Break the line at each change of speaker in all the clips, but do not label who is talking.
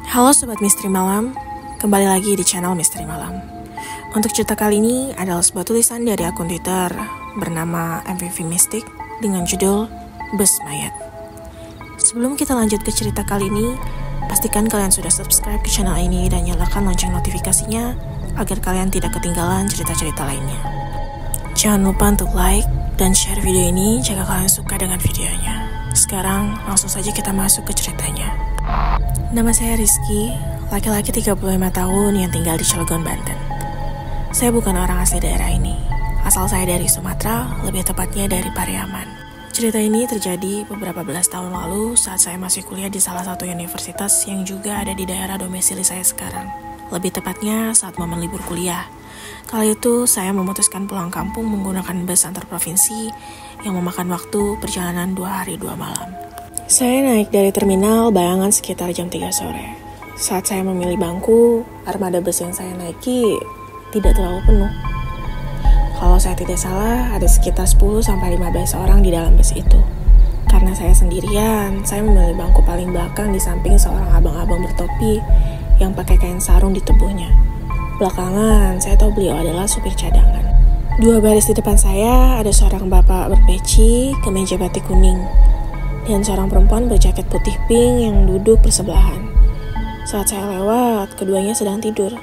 Halo Sobat Misteri Malam, kembali lagi di channel Misteri Malam. Untuk cerita kali ini adalah sebuah tulisan dari akun Twitter bernama MVV Mystic dengan judul Bus Mayat. Sebelum kita lanjut ke cerita kali ini, pastikan kalian sudah subscribe ke channel ini dan nyalakan lonceng notifikasinya agar kalian tidak ketinggalan cerita-cerita lainnya. Jangan lupa untuk like dan share video ini jika kalian suka dengan videonya. Sekarang langsung saja kita masuk ke ceritanya. Nama saya Rizky, laki-laki 35 tahun yang tinggal di Cilegon, Banten. Saya bukan orang asli daerah ini. Asal saya dari Sumatera, lebih tepatnya dari Pariaman. Cerita ini terjadi beberapa belas tahun lalu saat saya masih kuliah di salah satu universitas yang juga ada di daerah domisili saya sekarang. Lebih tepatnya saat momen libur kuliah. Kali itu saya memutuskan pulang kampung menggunakan bus antar provinsi yang memakan waktu perjalanan 2 hari 2 malam. Saya naik dari terminal Bayangan sekitar jam 3 sore. Saat saya memilih bangku, armada bus yang saya naiki tidak terlalu penuh. Kalau saya tidak salah, ada sekitar 10-15 orang di dalam bus itu. Karena saya sendirian, saya memilih bangku paling belakang di samping seorang abang-abang bertopi yang pakai kain sarung di tubuhnya. Belakangan, saya tahu beliau adalah supir cadangan. 2 baris di depan saya ada seorang bapak berpeci, kemeja batik kuning, dan seorang perempuan berjaket putih pink yang duduk bersebelahan. Saat saya lewat, keduanya sedang tidur.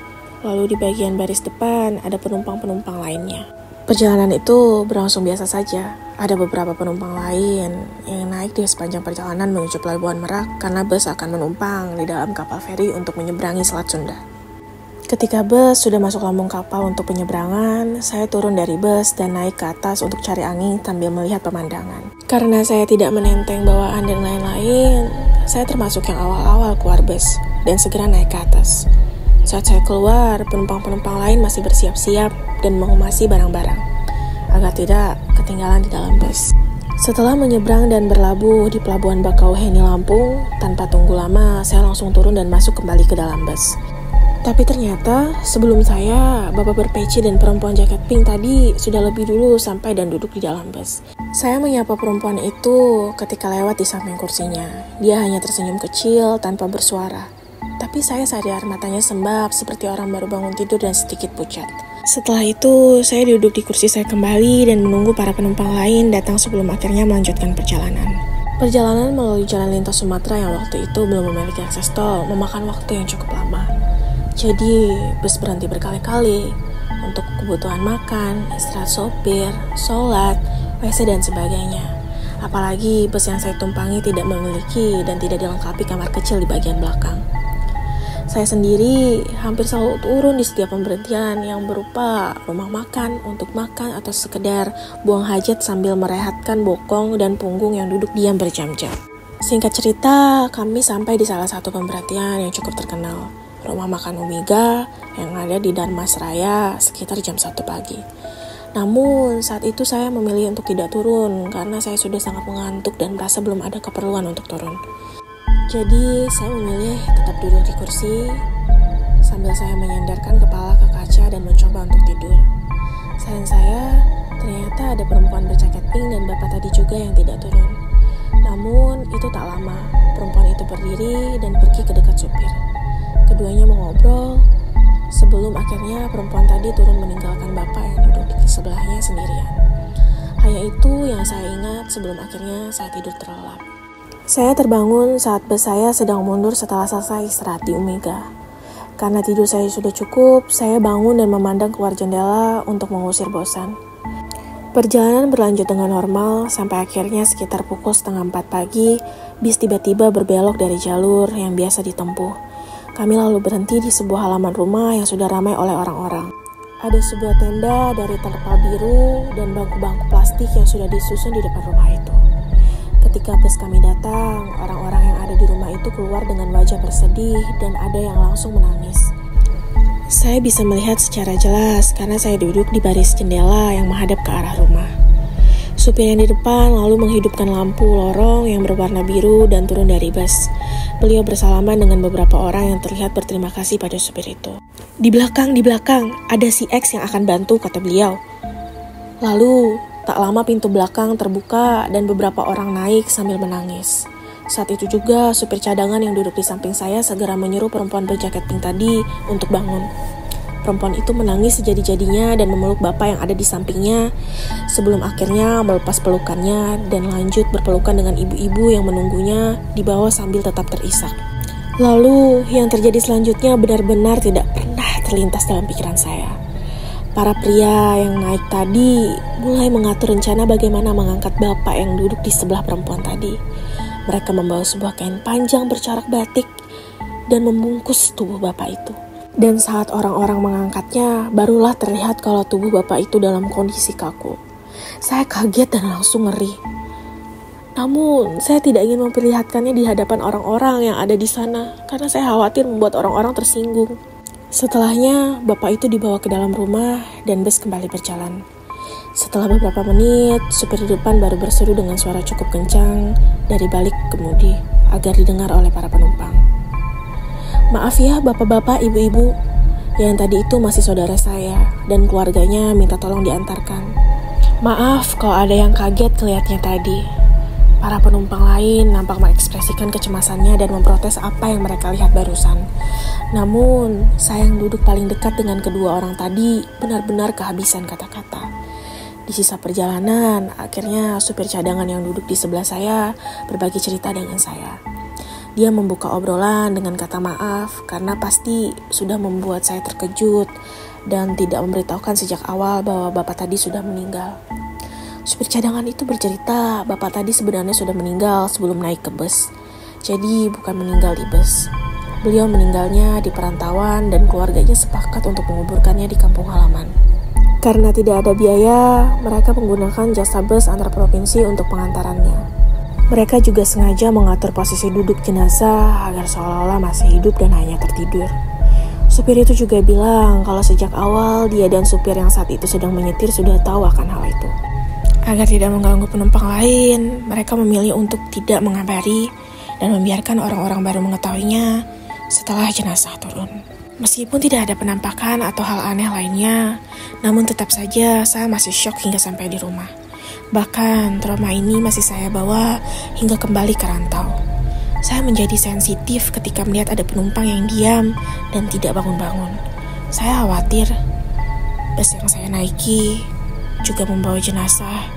Lalu di bagian baris depan ada penumpang-penumpang lainnya. Perjalanan itu berlangsung biasa saja. Ada beberapa penumpang lain yang naik di sepanjang perjalanan menuju Pelabuhan Merak karena bus akan menumpang di dalam kapal feri untuk menyeberangi Selat Sunda. Ketika bus sudah masuk lambung kapal untuk penyeberangan, saya turun dari bus dan naik ke atas untuk cari angin sambil melihat pemandangan. Karena saya tidak menenteng bawaan dan lain-lain, saya termasuk yang awal-awal keluar bus dan segera naik ke atas. Saat saya keluar, penumpang-penumpang lain masih bersiap-siap dan mengumasi barang-barang, agar tidak ketinggalan di dalam bus. Setelah menyeberang dan berlabuh di Pelabuhan Bakauheni, Lampung, tanpa tunggu lama, saya langsung turun dan masuk kembali ke dalam bus. Tapi ternyata sebelum saya, bapak berpeci dan perempuan jaket pink tadi sudah lebih dulu sampai dan duduk di dalam bus. Saya menyapa perempuan itu ketika lewat di samping kursinya. Dia hanya tersenyum kecil tanpa bersuara. Tapi saya sadar matanya sembab seperti orang baru bangun tidur dan sedikit pucat. Setelah itu, saya duduk di kursi saya kembali dan menunggu para penumpang lain datang sebelum akhirnya melanjutkan perjalanan. Perjalanan melalui jalan lintas Sumatera yang waktu itu belum memiliki akses tol memakan waktu yang cukup lama. Jadi, bus berhenti berkali-kali untuk kebutuhan makan, istirahat sopir, sholat, WC, dan sebagainya. Apalagi bus yang saya tumpangi tidak memiliki dan tidak dilengkapi kamar kecil di bagian belakang. Saya sendiri hampir selalu turun di setiap pemberhentian yang berupa rumah makan untuk makan atau sekedar buang hajat sambil merehatkan bokong dan punggung yang duduk diam berjam-jam. Singkat cerita, kami sampai di salah satu pemberhentian yang cukup terkenal. Rumah makan Omega yang ada di Darmasraya sekitar jam 1 pagi. Namun saat itu saya memilih untuk tidak turun karena saya sudah sangat mengantuk dan merasa belum ada keperluan untuk turun. Jadi saya memilih tetap duduk di kursi sambil saya menyandarkan kepala ke kaca dan mencoba untuk tidur. Sayang saya, ternyata ada perempuan berjaket pink dan bapak tadi juga yang tidak turun. Namun itu tak lama, perempuan itu berdiri dan pergi ke dekat supir. Keduanya mengobrol sebelum akhirnya perempuan tadi turun meninggalkan bapak yang duduk di sebelahnya sendirian. Hanya itu yang saya ingat sebelum akhirnya saya tidur terlelap. Saya terbangun saat bus saya sedang mundur setelah selesai istirahat di Omega. Karena tidur saya sudah cukup, saya bangun dan memandang keluar jendela untuk mengusir bosan. Perjalanan berlanjut dengan normal sampai akhirnya sekitar pukul 3:30 pagi, bis tiba-tiba berbelok dari jalur yang biasa ditempuh. Kami lalu berhenti di sebuah halaman rumah yang sudah ramai oleh orang-orang. Ada sebuah tenda dari terpal biru dan bangku-bangku plastik yang sudah disusun di depan rumah itu. Ketika bus kami datang, orang-orang yang ada di rumah itu keluar dengan wajah bersedih dan ada yang langsung menangis. Saya bisa melihat secara jelas karena saya duduk di baris jendela yang menghadap ke arah rumah. Supir yang di depan lalu menghidupkan lampu lorong yang berwarna biru dan turun dari bus. Beliau bersalaman dengan beberapa orang yang terlihat berterima kasih pada supir itu. Di belakang, ada si X yang akan bantu, kata beliau. Lalu, tak lama pintu belakang terbuka dan beberapa orang naik sambil menangis. Saat itu juga supir cadangan yang duduk di samping saya segera menyuruh perempuan berjaket pink tadi untuk bangun. Perempuan itu menangis sejadi-jadinya dan memeluk bapak yang ada di sampingnya sebelum akhirnya melepas pelukannya dan lanjut berpelukan dengan ibu-ibu yang menunggunya di bawah sambil tetap terisak. Lalu yang terjadi selanjutnya benar-benar tidak pernah terlintas dalam pikiran saya. Para pria yang naik tadi mulai mengatur rencana bagaimana mengangkat bapak yang duduk di sebelah perempuan tadi. Mereka membawa sebuah kain panjang bercorak batik dan membungkus tubuh bapak itu. Dan saat orang-orang mengangkatnya, barulah terlihat kalau tubuh bapak itu dalam kondisi kaku. Saya kaget dan langsung ngeri. Namun, saya tidak ingin memperlihatkannya di hadapan orang-orang yang ada di sana, karena saya khawatir membuat orang-orang tersinggung. Setelahnya, bapak itu dibawa ke dalam rumah dan bus kembali berjalan. Setelah beberapa menit, supir di depan baru berseru dengan suara cukup kencang dari balik kemudi agar didengar oleh para penumpang. Maaf ya bapak-bapak, ibu-ibu, yang tadi itu masih saudara saya dan keluarganya minta tolong diantarkan. Maaf kalau ada yang kaget kelihatnya tadi. Para penumpang lain nampak mengekspresikan kecemasannya dan memprotes apa yang mereka lihat barusan. Namun, saya yang duduk paling dekat dengan kedua orang tadi benar-benar kehabisan kata-kata. Di sisa perjalanan, akhirnya supir cadangan yang duduk di sebelah saya berbagi cerita dengan saya. Dia membuka obrolan dengan kata maaf karena pasti sudah membuat saya terkejut dan tidak memberitahukan sejak awal bahwa bapak tadi sudah meninggal. Supir cadangan itu bercerita bapak tadi sebenarnya sudah meninggal sebelum naik ke bus. Jadi bukan meninggal di bus. Beliau meninggalnya di perantauan dan keluarganya sepakat untuk menguburkannya di kampung halaman. Karena tidak ada biaya, mereka menggunakan jasa bus antar provinsi untuk pengantarannya. Mereka juga sengaja mengatur posisi duduk jenazah agar seolah-olah masih hidup dan hanya tertidur. Supir itu juga bilang kalau sejak awal dia dan supir yang saat itu sedang menyetir sudah tahu akan hal itu. Agar tidak mengganggu penumpang lain, mereka memilih untuk tidak mengabari dan membiarkan orang-orang baru mengetahuinya setelah jenazah turun. Meskipun tidak ada penampakan atau hal aneh lainnya, namun tetap saja saya masih syok hingga sampai di rumah. Bahkan trauma ini masih saya bawa hingga kembali ke rantau. Saya menjadi sensitif ketika melihat ada penumpang yang diam dan tidak bangun-bangun. Saya khawatir bus yang saya naiki juga membawa jenazah,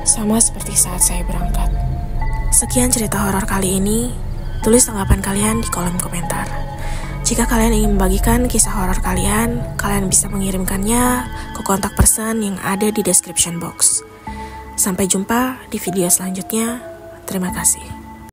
sama seperti saat saya berangkat. Sekian cerita horor kali ini. Tulis tanggapan kalian di kolom komentar. Jika kalian ingin membagikan kisah horor kalian bisa mengirimkannya ke kontak person yang ada di description box. Sampai jumpa di video selanjutnya. Terima kasih.